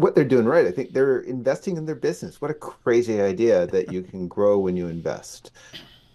what they're doing right. I think they're investing in their business. What a crazy idea that you can grow when you invest.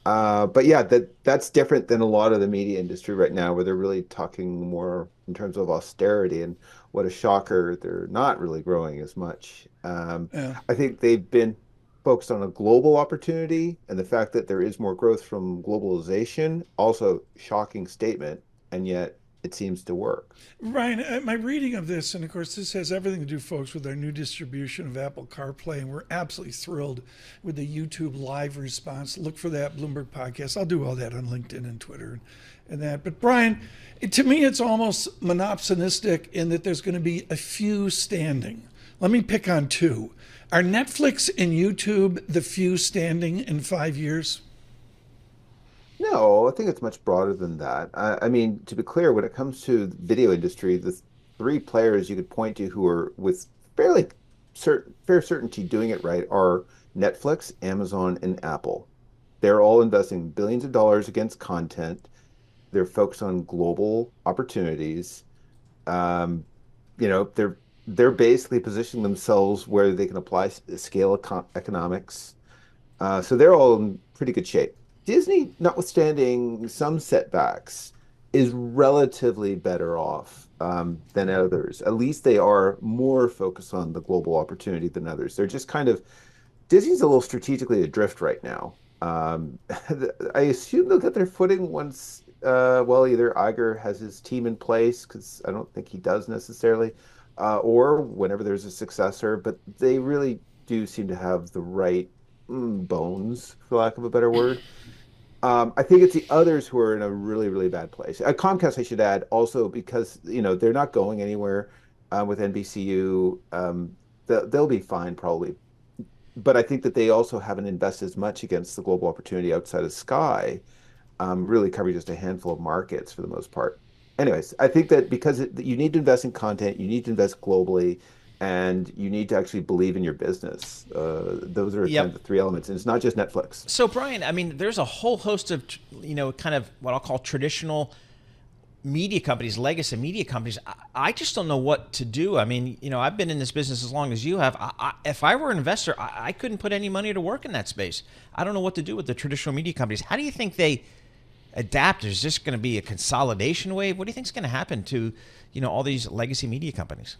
But yeah, that's different than a lot of the media industry right now, where they're really talking more in terms of austerity. And what a shocker, they're not really growing as much. Yeah. I think they've been focused on a global opportunity, and the fact that there is more growth from globalization, also shocking statement, and yet it seems to work. Ryan, my reading of this, and of course, this has everything to do, folks, with our new distribution of Apple CarPlay, and we're absolutely thrilled with the YouTube live response. Look for that Bloomberg podcast. I'll do all that on LinkedIn and Twitter and that. But Brian, to me, it's almost monopsonistic in that there's going to be a few standing. Let me pick on two. Are Netflix and YouTube the few standing in 5 years? No, I think it's much broader than that. I mean, to be clear, when it comes to the video industry, the three players you could point to who are with fairly fair certainty doing it right are Netflix, Amazon, and Apple. They're all investing billions of dollars against content. They're focused on global opportunities. Um, they're basically positioning themselves where they can apply scale economics. So they're all in pretty good shape. Disney, notwithstanding some setbacks, is relatively better off than others. At least they are more focused on the global opportunity than others. They're just kind of Disney's a little strategically adrift right now. I assume they'll get their footing once, well, either Iger has his team in place, because I don't think he does necessarily, or whenever there's a successor. But they really do seem to have the right bones, for lack of a better word. I think it's the others who are in a really, really bad place. Comcast, I should add, also because they're not going anywhere with NBCU. They'll be fine probably, but I think that they also haven't invested as much against the global opportunity outside of Sky, really covering just a handful of markets for the most part. Anyways, I think that because you need to invest in content, you need to invest globally, and you need to actually believe in your business. Those are kind of Yep. the three elements, and it's not just Netflix. So Brian, I mean, there's a whole host of kind of what I'll call traditional media companies, legacy media companies. I just don't know what to do. I mean, I've been in this business as long as you have. If I were an investor, I couldn't put any money to work in that space. I don't know what to do with the traditional media companies. How do you think they adapt? Is this going to be a consolidation wave? What do you think is going to happen to, all these legacy media companies?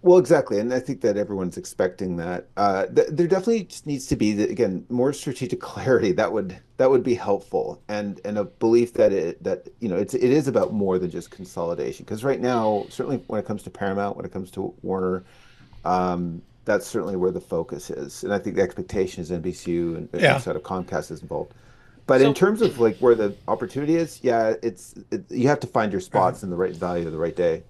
Well, exactly, and I think that everyone's expecting that. There definitely just needs to be, again, more strategic clarity. That would be helpful, and a belief that it is about more than just consolidation. Because right now, certainly when it comes to Paramount, when it comes to Warner, that's certainly where the focus is, and I think the expectation is NBCU and Yeah. outside of Comcast is involved. But in So terms of like where the opportunity is, yeah, you have to find your Right. spots and the right value of the right day.